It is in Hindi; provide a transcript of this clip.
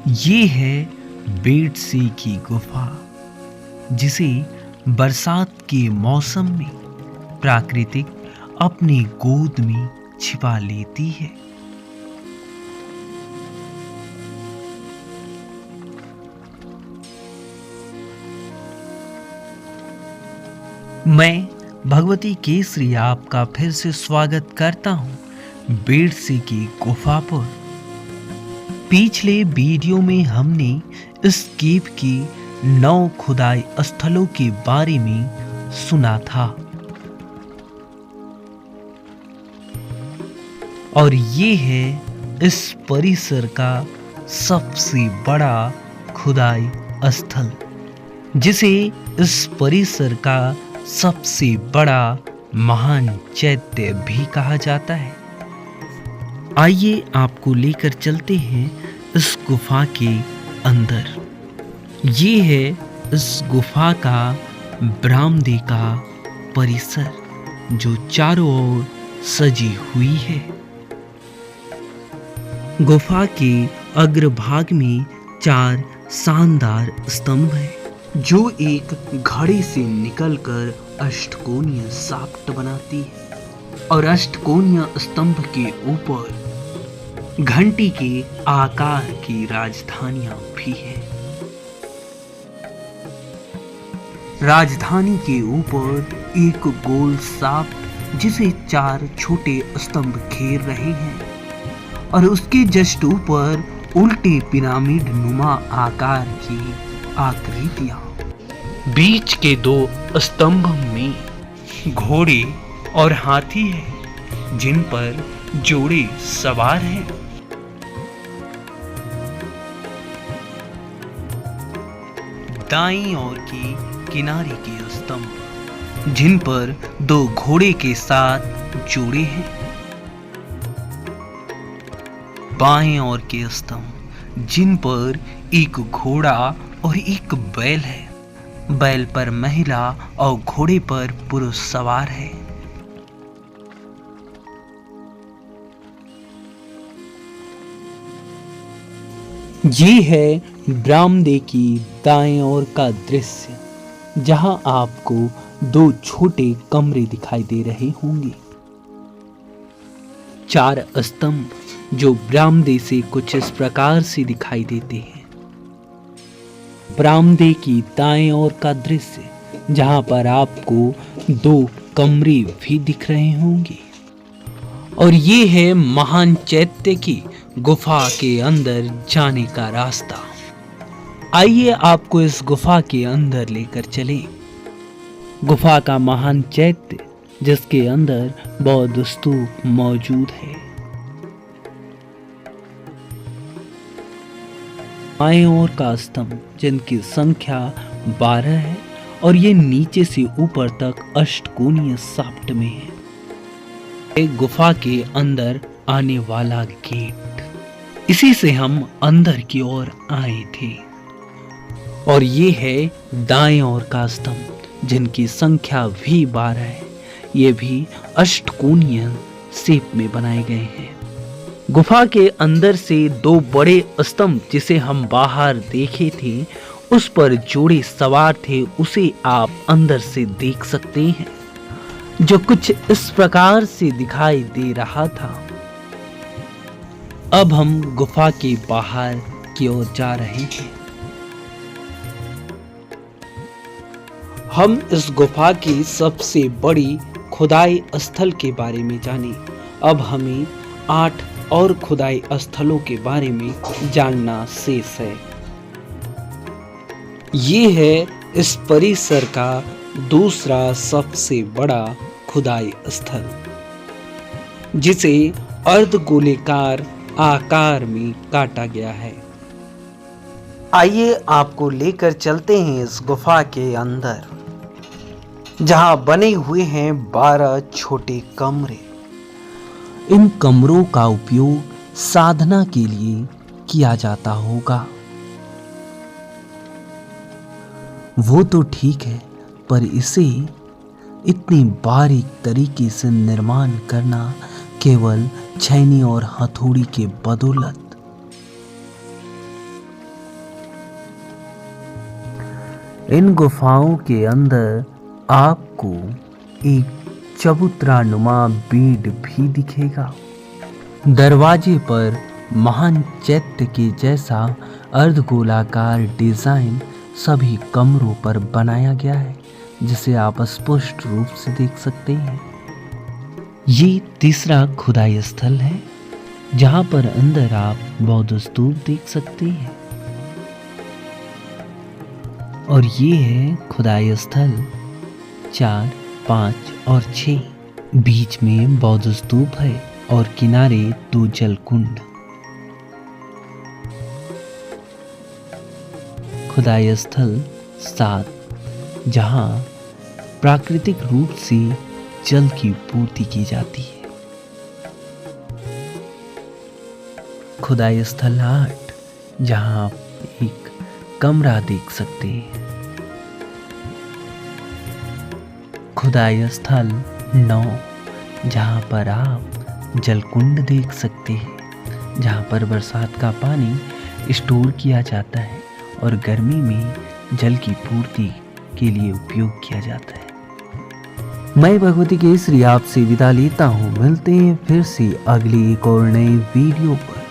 ये है बेटसी की गुफा, जिसे बरसात के मौसम में प्राकृतिक अपनी गोद में छिपा लेती है। मैं भगवती केसरी आपका फिर से स्वागत करता हूं बेटसी की गुफा पर। पिछले वीडियो में हमने इस केव की 9 खुदाई स्थलों के बारे में सुना था और ये है इस परिसर का सबसे बड़ा खुदाई स्थल, जिसे इस परिसर का सबसे बड़ा महान चैत्य भी कहा जाता है। आइए आपको लेकर चलते हैं इस गुफा के अंदर। ये है इस गुफा का बरामदे का परिसर, जो चारों ओर सजी हुई है। गुफा के अग्रभाग में 4 शानदार स्तंभ हैं, जो एक घड़ी से निकलकर अष्टकोणीय साफ्ट बनाती है और अष्टकोणीय स्तंभ के ऊपर घंटी के आकार की राजधानियां भी है। राजधानी के ऊपर एक गोल साफ्ट, जिसे 4 छोटे स्तंभ घेर रहे हैं और उसके जस्ट ऊपर उल्टे पिरामिड नुमा आकार की आकृतियां। बीच के 2 स्तंभ में घोड़े और हाथी है, जिन पर जोड़े सवार हैं। दाईं ओर की किनारे के स्तंभ, जिन पर 2 घोड़े के साथ जोड़े हैं। बाएं ओर के स्तंभ, जिन पर एक घोड़ा और एक बैल है। बैल पर महिला और घोड़े पर पुरुष सवार है। ये है बरामदे की दाएं ओर का दृश्य, जहां आपको 2 छोटे कमरे दिखाई दे रहे होंगे। 4 स्तंभ जो बरामदे से कुछ इस प्रकार से दिखाई देते हैं। बरामदे की दाएं ओर का दृश्य, जहां पर आपको 2 कमरे भी दिख रहे होंगे। और ये है महान चैत्य की गुफा के अंदर जाने का रास्ता। आइए आपको इस गुफा के अंदर लेकर चलें। गुफा का महान चैत्य, जिसके अंदर बौद्ध स्तूप मौजूद है। बाएं ओर का स्तंभ, जिनकी संख्या 12 है और ये नीचे से ऊपर तक अष्टकोणीय साफ्ट में है। एक गुफा के अंदर आने वाला गेट, इसी से हम अंदर की ओर आए थे। और ये है दाएं ओर का स्तंभ, जिनकी संख्या भी 12 है। ये भी अष्टकोणीय शेप में बनाए गए हैं। गुफा के अंदर से 2 बड़े स्तंभ, जिसे हम बाहर देखे थे, उस पर जोड़े सवार थे, उसे आप अंदर से देख सकते हैं, जो कुछ इस प्रकार से दिखाई दे रहा था। अब हम गुफा के बाहर की ओर जा रहे हैं। हम इस गुफा की सबसे बड़ी खुदाई स्थल के बारे में जाने। अब हमें 8 और खुदाई स्थलों के बारे में जानना शेष है। ये है इस परिसर का दूसरा सबसे बड़ा खुदाई स्थल, जिसे अर्धगोलाकार आकार में काटा गया है। आइए आपको लेकर चलते हैं इस गुफा के अंदर, जहां बने हुए हैं 12 छोटे कमरे। इन कमरों का उपयोग साधना के लिए किया जाता होगा। वो तो ठीक है, पर इसे इतनी बारीक तरीके से निर्माण करना केवल छैनी और हथौड़ी के बदौलत इन गुफाओं के अंदर आपको एक चबूतरानुमा बीड भी दिखेगा। दरवाजे पर महान चैत्य के जैसा अर्धगोलाकार डिजाइन सभी कमरों पर बनाया गया है, जिसे आप स्पष्ट रूप से देख सकते हैं। ये तीसरा खुदाई स्थल है, जहां पर अंदर आप बौद्ध स्तूप देख सकते हैं। और ये है खुदाई स्थल 4, 5 और 6। बीच में बौद्ध स्तूप है और किनारे 2 जलकुंड। खुदाई स्थल 7, जहां प्राकृतिक रूप से जल की पूर्ति की जाती है। खुदाई स्थल 8, जहां आप एक कमरा देख सकते हैं। खुदाई स्थल 9, जहां पर आप जलकुंड देख सकते हैं, जहां पर बरसात का पानी स्टोर किया जाता है और गर्मी में जल की पूर्ति के लिए उपयोग किया जाता है। मैं भगवती केसरी आपसे विदा लेता हूँ। मिलते हैं फिर से अगली एक और नई वीडियो पर।